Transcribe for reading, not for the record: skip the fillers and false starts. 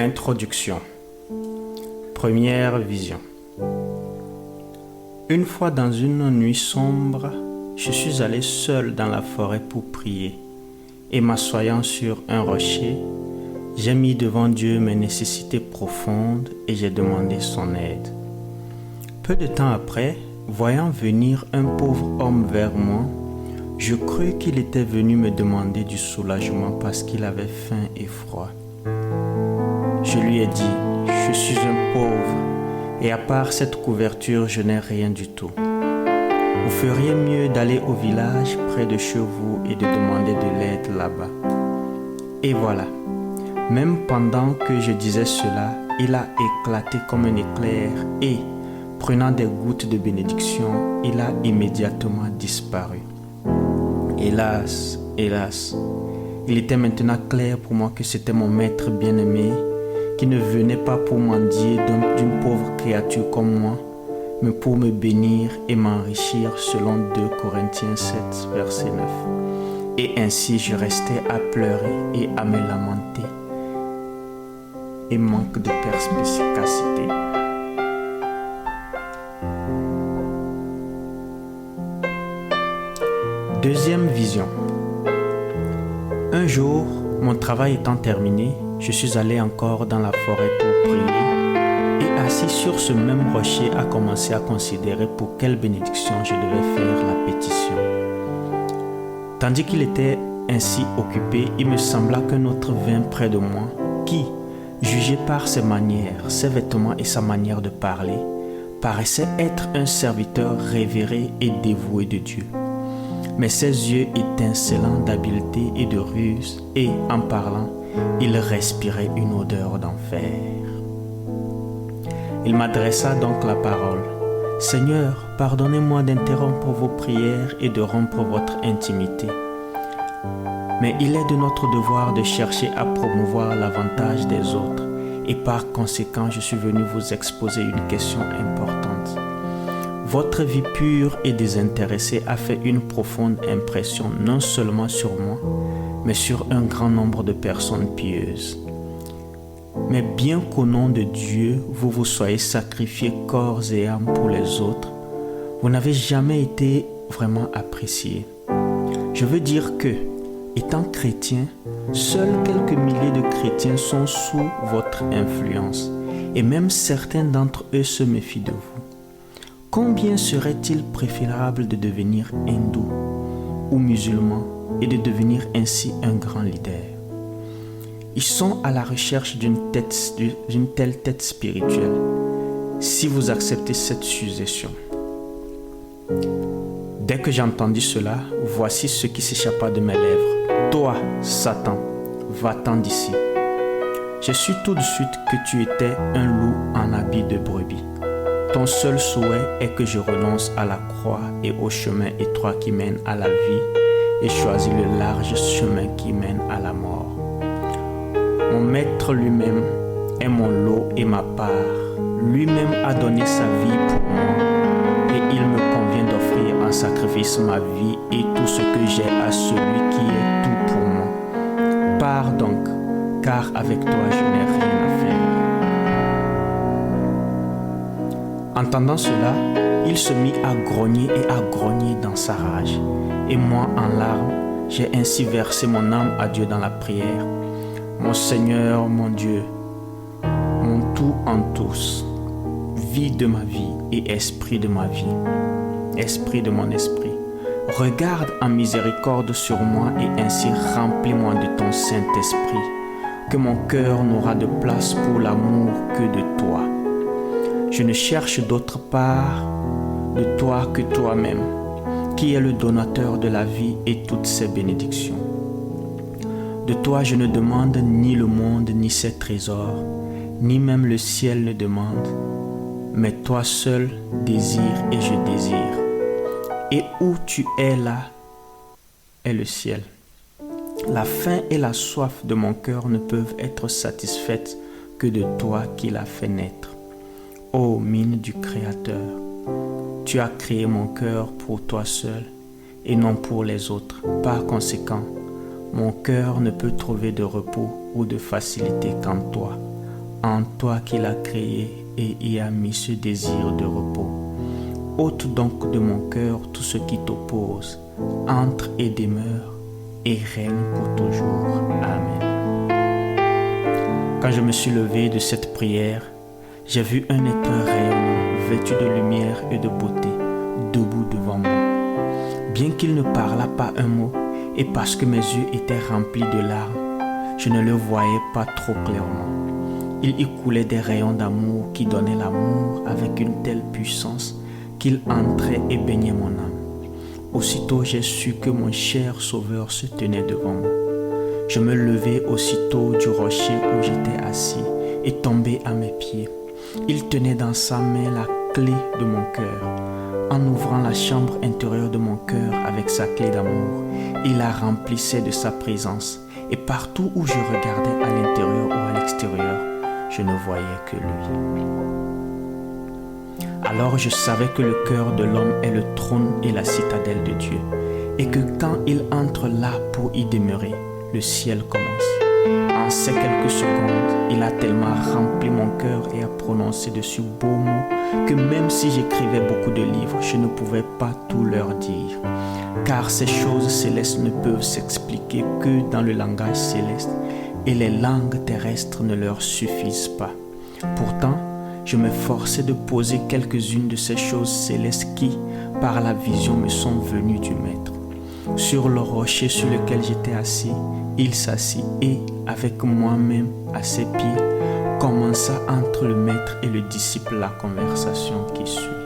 Introduction. Première vision. Une fois dans une nuit sombre, je suis allé seul dans la forêt pour prier, et m'assoyant sur un rocher, j'ai mis devant Dieu mes nécessités profondes et j'ai demandé son aide. Peu de temps après, voyant venir un pauvre homme vers moi, je crus qu'il était venu me demander du soulagement parce qu'il avait faim et froid. Je lui ai dit, je suis un pauvre et à part cette couverture, je n'ai rien du tout. Vous feriez mieux d'aller au village près de chez vous et de demander de l'aide là-bas. Et voilà, même pendant que je disais cela, il a éclaté comme un éclair et, prenant des gouttes de bénédiction, il a immédiatement disparu. Hélas, hélas, il était maintenant clair pour moi que c'était mon maître bien-aimé qui ne venait pas pour mendier d'une pauvre créature comme moi, mais pour me bénir et m'enrichir selon 2 Corinthiens 7, verset 9. Et ainsi je restais à pleurer et à me lamenter et manque de perspicacité. Deuxième vision. Un jour, mon travail étant terminé, je suis allé encore dans la forêt pour prier et assis sur ce même rocher a commencé à considérer pour quelle bénédiction je devais faire la pétition. Tandis qu'il était ainsi occupé, il me sembla qu'un autre vint près de moi qui, jugé par ses manières, ses vêtements et sa manière de parler, paraissait être un serviteur révéré et dévoué de Dieu. Mais ses yeux étincelants d'habileté et de ruse, et en parlant, il respirait une odeur d'enfer. Il m'adressa donc la parole. « Seigneur, pardonnez-moi d'interrompre vos prières et de rompre votre intimité. Mais il est de notre devoir de chercher à promouvoir l'avantage des autres, et par conséquent, je suis venu vous exposer une question importante. Votre vie pure et désintéressée a fait une profonde impression non seulement sur moi, mais sur un grand nombre de personnes pieuses. Mais bien qu'au nom de Dieu, vous vous soyez sacrifiés corps et âme pour les autres, vous n'avez jamais été vraiment apprécié. Je veux dire que, étant chrétien, seuls quelques milliers de chrétiens sont sous votre influence, et même certains d'entre eux se méfient de vous. Combien serait-il préférable de devenir hindou ou musulman et de devenir ainsi un grand leader? Ils sont à la recherche d'une telle tête spirituelle. Si vous acceptez cette suggestion. Dès que j'entendis cela, voici ce qui s'échappa de mes lèvres. Toi, Satan, va-t'en d'ici. Je suis tout de suite que tu étais un loup en habit de brebis. Ton seul souhait est que je renonce à la croix et au chemin étroit qui mène à la vie et choisis le large chemin qui mène à la mort. Mon maître lui-même est mon lot et ma part. Lui-même a donné sa vie pour moi et il me convient d'offrir en sacrifice ma vie et tout ce que j'ai à celui qui est tout pour moi. Pars donc, car avec toi je n'ai rien à faire. Entendant cela, il se mit à grogner dans sa rage. Et moi, en larmes, j'ai ainsi versé mon âme à Dieu dans la prière. Mon Seigneur, mon Dieu, mon tout en tous, vie de ma vie et esprit de ma vie, esprit de mon esprit, regarde en miséricorde sur moi et ainsi remplis-moi de ton Saint-Esprit, que mon cœur n'aura de place pour l'amour que de toi. Je ne cherche d'autre part de toi que toi-même, qui est le donateur de la vie et toutes ses bénédictions. De toi je ne demande ni le monde ni ses trésors, ni même le ciel ne demande, mais toi seul désires et je désire. Et où tu es là est le ciel. La faim et la soif de mon cœur ne peuvent être satisfaites que de toi qui l'as fait naître. Ô mine du Créateur, tu as créé mon cœur pour toi seul et non pour les autres. Par conséquent, mon cœur ne peut trouver de repos ou de facilité qu'en toi, en toi qu'il a créé et y a mis ce désir de repos. Ôte donc de mon cœur tout ce qui t'oppose, entre et demeure, et règne pour toujours. Amen. Quand je me suis levé de cette prière, j'ai vu un être rayonnant, vêtu de lumière et de beauté, debout devant moi. Bien qu'il ne parlât pas un mot, et parce que mes yeux étaient remplis de larmes, je ne le voyais pas trop clairement. Il y coulait des rayons d'amour qui donnaient l'amour avec une telle puissance qu'il entrait et baignait mon âme. Aussitôt j'ai su que mon cher Sauveur se tenait devant moi. Je me levai aussitôt du rocher où j'étais assis et tombai à mes pieds. Il tenait dans sa main la clé de mon cœur. En ouvrant la chambre intérieure de mon cœur avec sa clé d'amour, il la remplissait de sa présence. Et partout où je regardais à l'intérieur ou à l'extérieur, je ne voyais que lui. Alors je savais que le cœur de l'homme est le trône et la citadelle de Dieu, et que quand il entre là pour y demeurer, le ciel commence. En ces quelques secondes, il a tellement rempli mon cœur et a prononcé dessus beaux mots que même si j'écrivais beaucoup de livres, je ne pouvais pas tout leur dire. Car ces choses célestes ne peuvent s'expliquer que dans le langage céleste, et les langues terrestres ne leur suffisent pas. Pourtant, je m'efforçais de poser quelques-unes de ces choses célestes qui, par la vision, me sont venues du Maître. Sur le rocher sur lequel j'étais assis, il s'assit et, avec moi-même à ses pieds, commença entre le Maître et le disciple la conversation qui suit.